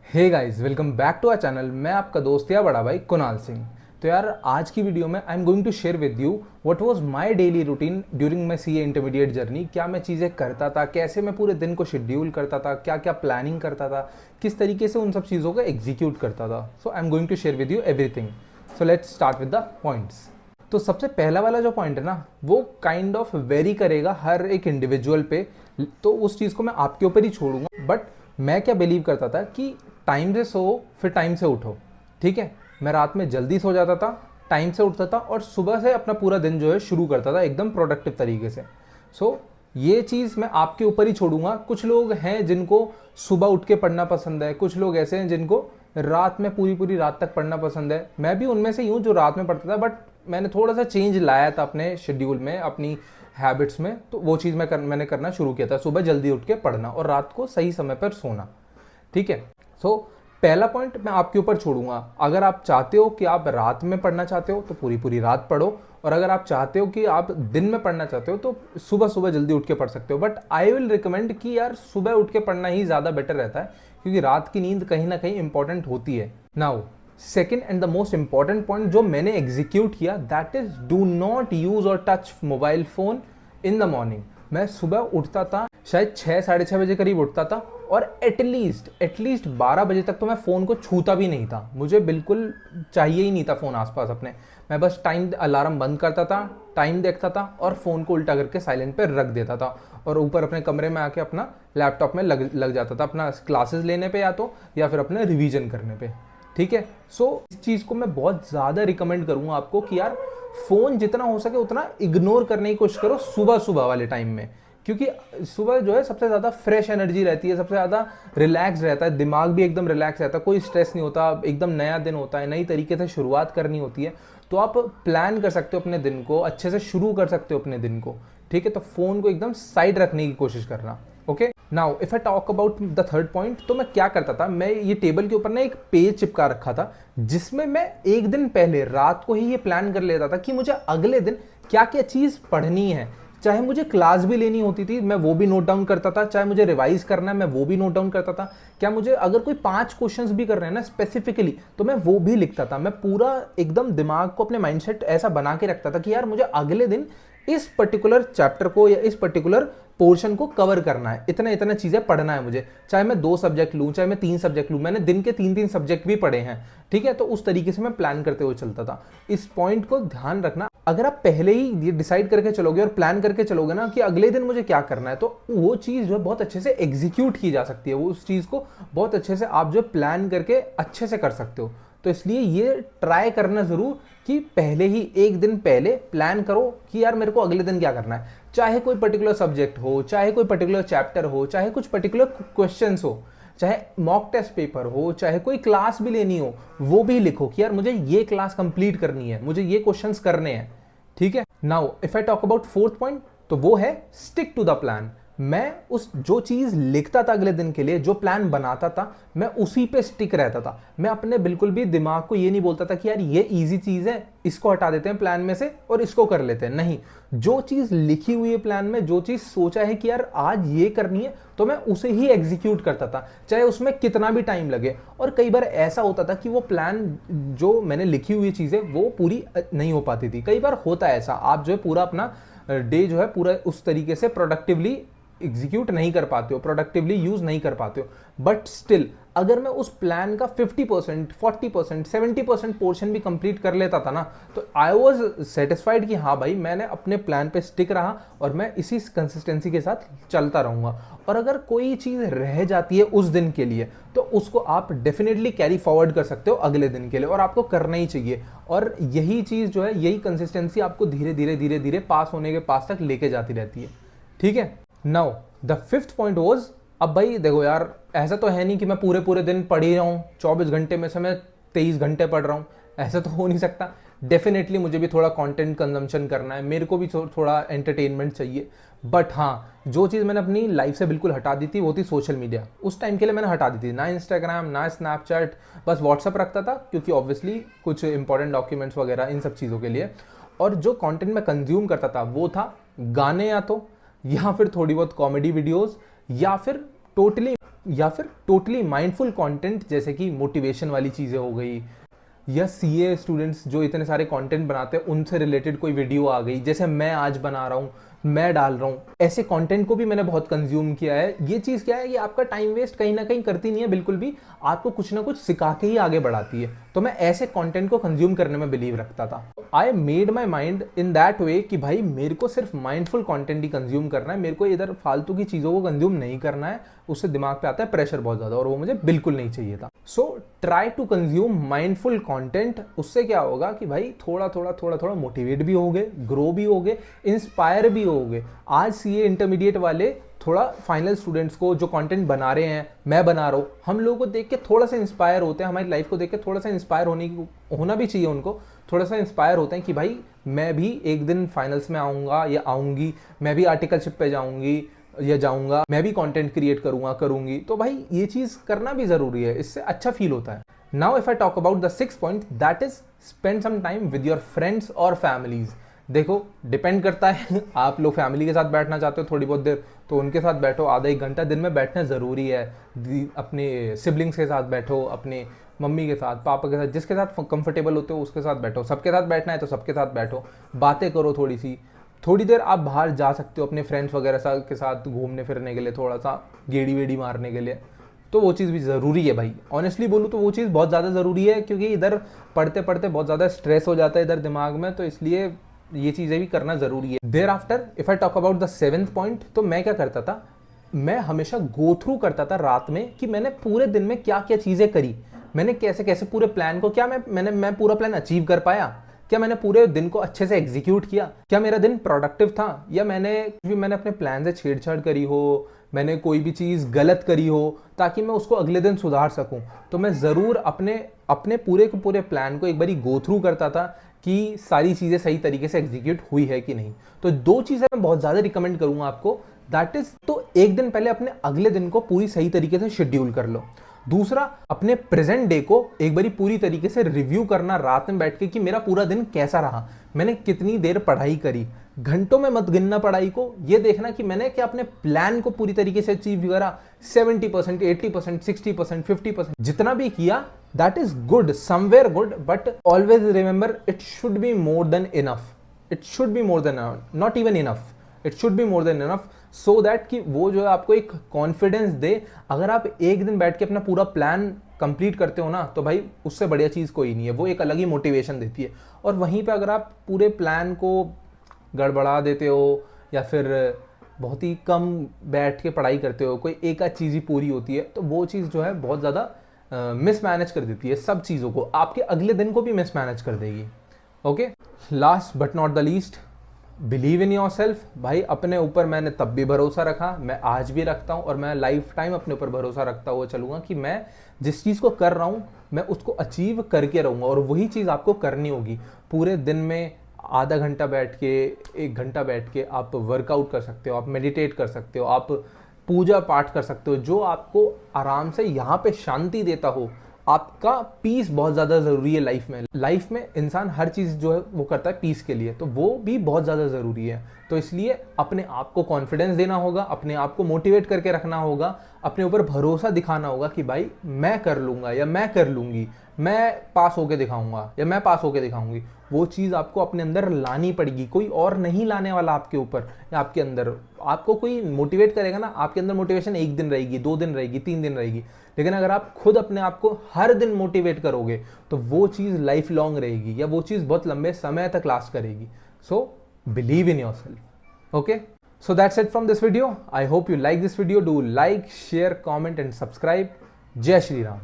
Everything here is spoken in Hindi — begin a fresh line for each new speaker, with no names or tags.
Hey guys, welcome back to our channel. मैं आपका दोस्त या बड़ा भाई कुणाल सिंह। तो यार आज की वीडियो में I am going to share with you what was my daily routine during my CA intermediate journey. क्या मैं चीज़ें करता था, कैसे मैं पूरे दिन को शेड्यूल करता था, क्या क्या प्लानिंग करता था, किस तरीके से उन सब चीज़ों को एग्जीक्यूट करता था। So I am going to share with you everything. So let's start with the points. तो सबसे पहला वाला जो पॉइंट है ना, वो काइंड ऑफ वेरी करेगा हर एक इंडिविजुअल पे। तो उस चीज़ को मैं आपके ऊपर ही छोड़ूंगा। बट मैं क्या बिलीव करता था कि टाइम से सो फिर टाइम से उठो। ठीक है, मैं रात में जल्दी सो जाता था, टाइम से उठता था और सुबह से अपना पूरा दिन जो है शुरू करता था एकदम प्रोडक्टिव तरीके से। सो ये चीज़ मैं आपके ऊपर ही छोड़ूंगा। कुछ लोग हैं जिनको सुबह उठ के पढ़ना पसंद है, कुछ लोग ऐसे हैं जिनको रात में पूरी पूरी रात तक पढ़ना पसंद है। मैं भी उनमें से ही हूँ जो रात में पढ़ता था, बट मैंने थोड़ा सा चेंज लाया था अपने शेड्यूल में, अपनी हैबिट्स में। तो वो चीज़ मैंने करना शुरू किया था, सुबह जल्दी उठ के पढ़ना और रात को सही समय पर सोना। ठीक है। सो पहला पॉइंट मैं आपके ऊपर छोड़ूंगा। अगर आप चाहते हो कि आप रात में पढ़ना चाहते हो तो पूरी पूरी रात पढ़ो, और अगर आप चाहते हो कि आप दिन में पढ़ना चाहते हो तो सुबह सुबह जल्दी उठ के पढ़ सकते हो। बट आई विल रिकमेंड कि यार सुबह उठ के पढ़ना ही ज़्यादा बेटर रहता है, क्योंकि रात की नींद कहीं ना कहीं इंपॉर्टेंट होती है। Now second and the most important point जो मैंने एग्जीक्यूट किया, that is do not use और touch mobile phone in the morning. मैं सुबह उठता था, शायद 6 साढ़े 6 बजे करीब उठता था, और एटलीस्ट 12 बजे तक तो मैं फ़ोन को छूता भी नहीं था। मुझे बिल्कुल चाहिए ही नहीं था फ़ोन आसपास अपने। मैं बस टाइम अलार्म बंद करता था, टाइम देखता था और फ़ोन को उल्टा करके साइलेंट पे रख देता था, और ऊपर अपने कमरे में आके अपना लैपटॉप में लग जाता था अपना क्लासेस लेने पे या फिर अपने रिवीजन करने पे। ठीक है। सो इस चीज़ को मैं बहुत ज़्यादा रिकमेंड करूँगा आपको कि यार फ़ोन जितना हो सके उतना इग्नोर करने की कोशिश करो सुबह सुबह वाले टाइम में, क्योंकि सुबह जो है सबसे ज़्यादा फ्रेश एनर्जी रहती है, सबसे ज़्यादा रिलैक्स रहता है, दिमाग भी एकदम रिलैक्स रहता है, कोई स्ट्रेस नहीं होता, एकदम नया दिन होता है, नई तरीके से शुरुआत करनी होती है। तो आप प्लान कर सकते हो अपने दिन को, अच्छे से शुरू कर सकते हो अपने दिन को। ठीक है। तो फ़ोन को एकदम साइड रखने की कोशिश करना। Okay. Now if I talk about the third point, तो मैं क्या करता था, मैं ये टेबल के ऊपर ना एक पेज चिपका रखा था, जिसमें मैं एक दिन पहले रात को ही ये प्लान कर लेता था कि मुझे अगले दिन क्या क्या चीज़ पढ़नी है। चाहे मुझे क्लास भी लेनी होती थी, मैं वो भी नोट डाउन करता था, चाहे मुझे रिवाइज करना है मैं वो भी नोट डाउन करता था, क्या मुझे अगर कोई 5 क्वेश्चंस भी कर रहे हैं ना स्पेसिफिकली, तो मैं वो भी लिखता था। मैं पूरा एकदम दिमाग को, अपने माइंडसेट ऐसा बना के रखता था कि यार मुझे अगले दिन इस पर्टिकुलर चैप्टर को या इस पर्टिकुलर पोर्शन को कवर करना है, इतना इतना चीज़ें पढ़ना है मुझे, चाहे मैं 2 सब्जेक्ट लूँ, चाहे मैं 3 सब्जेक्ट लूँ। मैंने दिन के 3-3 सब्जेक्ट भी पढ़े हैं। ठीक है। तो उस तरीके से मैं प्लान करते हुए चलता था। इस पॉइंट को ध्यान रखना, अगर आप पहले ही ये डिसाइड करके चलोगे और प्लान करके चलोगे ना कि अगले दिन मुझे क्या करना है, तो वो चीज़ जो है बहुत अच्छे से एग्जीक्यूट की जा सकती है। वो उस चीज़ को बहुत अच्छे से आप जो प्लान करके अच्छे से कर सकते हो। तो इसलिए ये ट्राई करना ज़रूर कि पहले ही एक दिन पहले प्लान करो कि यार मेरे को अगले दिन क्या करना है। चाहे कोई पर्टिकुलर सब्जेक्ट हो, चाहे कोई पर्टिकुलर चैप्टर हो, चाहे कुछ पर्टिकुलर क्वेश्चंस हो, चाहे मॉक टेस्ट पेपर हो, चाहे कोई क्लास भी लेनी हो, वो भी लिखो कि यार मुझे ये क्लास कंप्लीट करनी है, मुझे ये क्वेश्चंस करने हैं। ठीक है। Now if I talk about fourth point, तो वो है स्टिक टू द प्लान। मैं उस जो चीज़ लिखता था अगले दिन के लिए, जो प्लान बनाता था, मैं उसी पे स्टिक रहता था। मैं अपने बिल्कुल भी दिमाग को ये नहीं बोलता था कि यार ये इजी चीज़ है, इसको हटा देते हैं प्लान में से और इसको कर लेते हैं। नहीं, जो चीज़ लिखी हुई है प्लान में, जो चीज़ सोचा है कि यार आज ये करनी है, तो मैं उसे ही एग्जीक्यूट करता था, चाहे उसमें कितना भी टाइम लगे। और कई बार ऐसा होता था कि वो प्लान, जो मैंने लिखी हुई चीज़ें, वो पूरी नहीं हो पाती थी। कई बार होता है ऐसा, आप जो है पूरा अपना डे जो है पूरा उस तरीके से प्रोडक्टिवली एग्जीक्यूट नहीं कर पाते हो, प्रोडक्टिवली यूज नहीं कर पाते हो। बट स्टिल अगर मैं उस प्लान का 50%, 40%, 70% पोर्शन भी कंप्लीट कर लेता था ना, तो आई वॉज सेटिस्फाइड कि हाँ भाई मैंने अपने प्लान पे स्टिक रहा और मैं इसी कंसिस्टेंसी के साथ चलता रहूँगा। और अगर कोई चीज़ रह जाती है उस दिन के लिए, तो उसको आप डेफिनेटली कैरी फॉरवर्ड कर सकते हो अगले दिन के लिए, और आपको करना ही चाहिए। और यही चीज़ जो है, यही कंसिस्टेंसी आपको धीरे धीरे धीरे धीरे पास होने के पास तक लेके जाती रहती है। ठीक है। Now the fifth point was, अब भाई देखो यार, ऐसा तो है नहीं कि मैं पूरे पूरे दिन पढ़ ही रहा हूँ, 24 घंटे में से मैं 23 घंटे पढ़ रहा हूँ, ऐसा तो हो नहीं सकता। डेफिनेटली मुझे भी थोड़ा कंटेंट कंजम्पशन करना है, मेरे को भी थोड़ा एंटरटेनमेंट चाहिए। बट हाँ, जो चीज़ मैंने अपनी लाइफ से बिल्कुल हटा दी थी वो थी सोशल मीडिया। उस टाइम के लिए मैंने हटा दी थी, ना इंस्टाग्राम, ना स्नैपचैट, बस व्हाट्सअप रखता था, क्योंकि ऑब्वियसली कुछ इंपॉर्टेंट डॉक्यूमेंट्स वगैरह इन सब चीज़ों के लिए। और जो कंटेंट मैं कंज्यूम करता था वो था गाने, या फिर थोड़ी बहुत कॉमेडी वीडियोस, या फिर टोटली या फिर टोटली माइंडफुल कंटेंट, जैसे कि मोटिवेशन वाली चीज़ें हो गई, या सीए स्टूडेंट्स जो इतने सारे कंटेंट बनाते हैं उनसे रिलेटेड कोई वीडियो आ गई, जैसे मैं आज बना रहा हूँ, मैं डाल रहा हूँ, ऐसे कंटेंट को भी मैंने बहुत कंज्यूम किया है। ये चीज़ क्या है, ये आपका टाइम वेस्ट कहीं ना कहीं करती नहीं है बिल्कुल भी, आपको कुछ ना कुछ सिखा के ही आगे बढ़ाती है। तो मैं ऐसे कंटेंट को कंज्यूम करने में बिलीव रखता था। I made my mind in that way कि भाई मेरे को सिर्फ माइंडफुल कंटेंट ही कंज्यूम करना है, मेरे को इधर फालतू की चीज़ों को कंज्यूम नहीं करना है, उससे दिमाग पे आता है प्रेशर बहुत ज़्यादा, और वो मुझे बिल्कुल नहीं चाहिए था। So try to consume mindful content. उससे क्या होगा कि भाई थोड़ा थोड़ा मोटिवेट भी होगे, ग्रो भी होगे, इंस्पायर भी होगे। आज सीए इंटरमीडिएट वाले थोड़ा फाइनल स्टूडेंट्स को जो कंटेंट बना रहे हैं, मैं बना रहा हूँ, हम लोगों को देख के थोड़ा सा इंस्पायर होते हैं, हमारी लाइफ को देख के थोड़ा सा इंस्पायर होना भी चाहिए उनको, थोड़ा सा इंस्पायर होते हैं कि भाई मैं भी एक दिन फाइनल्स में आऊँगा या आऊँगी, मैं भी आर्टिकलशिप पे जाऊँगी या जाऊँगा, मैं भी कंटेंट क्रिएट करूँगी। तो भाई ये चीज़ करना भी ज़रूरी है, इससे अच्छा फील होता है। Now if I talk about the 6th point, that is spend some time with your friends और फैमिलीज। देखो डिपेंड करता है, आप लोग फैमिली के साथ बैठना चाहते हो थोड़ी बहुत देर, तो उनके साथ बैठो, आधा एक घंटा दिन में बैठना ज़रूरी है। अपने सिबलिंग्स के साथ बैठो, अपने मम्मी के साथ, पापा के साथ, जिसके साथ कंफर्टेबल होते हो उसके साथ बैठो। सबके साथ बैठना है तो सबके साथ बैठो, बातें करो थोड़ी देर आप बाहर जा सकते हो अपने फ्रेंड्स वगैरह के साथ घूमने फिरने के लिए, थोड़ा सा गेड़ी वेड़ी मारने के लिए, तो वो चीज़ भी ज़रूरी है भाई। ऑनेस्टली बोलूँ तो वो चीज़ बहुत ज़्यादा ज़रूरी है, क्योंकि इधर पढ़ते पढ़ते बहुत ज़्यादा स्ट्रेस हो जाता है इधर दिमाग में, तो इसलिए ये चीज़ें भी करना ज़रूरी है। Thereafter if I talk about the 7th point, तो मैं क्या करता था, मैं हमेशा गो थ्रू करता था रात में कि मैंने पूरे दिन में क्या क्या चीज़ें करी, मैंने कैसे कैसे पूरे प्लान को, क्या मैं पूरा प्लान अचीव कर पाया, क्या मैंने पूरे दिन को अच्छे से एग्जीक्यूट किया, क्या मेरा दिन प्रोडक्टिव था, या मैंने अपने प्लान से छेड़छाड़ करी हो, मैंने कोई भी चीज़ गलत करी हो, ताकि मैं उसको अगले दिन सुधार सकूं। तो मैं ज़रूर अपने पूरे के पूरे प्लान को एक बारी गो थ्रू करता था कि सारी चीज़ें सही तरीके से एग्जीक्यूट हुई है कि नहीं। तो 2 चीज़ें मैं बहुत ज़्यादा रिकमेंड करूँगा आपको, दैट इज़, तो एक दिन पहले अपने अगले दिन को पूरी सही तरीके से शेड्यूल कर लो। दूसरा, अपने प्रेजेंट डे को एक बारी पूरी तरीके से रिव्यू करना रात में बैठ के कि मेरा पूरा दिन कैसा रहा, मैंने कितनी देर पढ़ाई करी। घंटों में मत गिनना पढ़ाई को, ये देखना कि मैंने क्या अपने प्लान को पूरी तरीके से अचीव करा। 70%, 80%, 60%, 50% जितना भी किया, that is good, somewhere good, but always remember it should be more than enough. It should be more than, not even enough, it should be more than enough, so that कि वो जो है आपको एक कॉन्फिडेंस दे। अगर आप एक दिन बैठ के अपना पूरा प्लान कंप्लीट करते हो ना, तो भाई उससे बढ़िया चीज़ कोई नहीं है, वो एक अलग ही मोटिवेशन देती है। और वहीं पे अगर आप पूरे प्लान को गड़बड़ा देते हो, या फिर बहुत ही कम बैठ के पढ़ाई करते हो, कोई एक आध चीज़ ही पूरी होती है, तो वो चीज़ जो है बहुत ज़्यादा मिसमैनेज कर देती है सब चीज़ों को, आपके अगले दिन को भी मिसमैनेज कर देगी। Okay, last but not the least, believe in your self. भाई अपने ऊपर मैंने तब भी भरोसा रखा, मैं आज भी रखता हूँ, और मैं लाइफ टाइम अपने ऊपर भरोसा रखता हुआ चलूँगा कि मैं जिस चीज़ को कर रहा हूँ मैं उसको अचीव करके रहूँगा। और वही चीज़ आपको करनी होगी। पूरे दिन में आधा घंटा बैठ के, 1 घंटा बैठ के आप वर्कआउट कर सकते हो, आप मेडिटेट कर सकते हो, आप पूजा पाठ कर सकते हो, जो आपको आराम से यहाँ पे शांति देता हो। आपका पीस बहुत ज़्यादा ज़रूरी है लाइफ में इंसान हर चीज़ जो है वो करता है पीस के लिए, तो वो भी बहुत ज़्यादा ज़रूरी है। तो इसलिए अपने आप को कॉन्फिडेंस देना होगा, अपने आप को मोटिवेट करके रखना होगा, अपने ऊपर भरोसा दिखाना होगा कि भाई मैं कर लूँगा या मैं कर लूँगी, मैं पास होके दिखाऊंगा या मैं पास होके दिखाऊंगी। वो चीज़ आपको अपने अंदर लानी पड़ेगी, कोई और नहीं लाने वाला आपके ऊपर या आपके अंदर। आपको कोई मोटिवेट करेगा ना, आपके अंदर मोटिवेशन 1 दिन रहेगी, 2 दिन रहेगी, 3 दिन रहेगी, लेकिन अगर आप खुद अपने आप को हर दिन मोटिवेट करोगे तो वो चीज़ लाइफ लॉन्ग रहेगी, या वो चीज़ बहुत लंबे समय तक लास्ट करेगी। So believe in your self. Okay, so that's it from this video. I hope you like this video. Do like, share, comment and subscribe. Jai Shri Ram.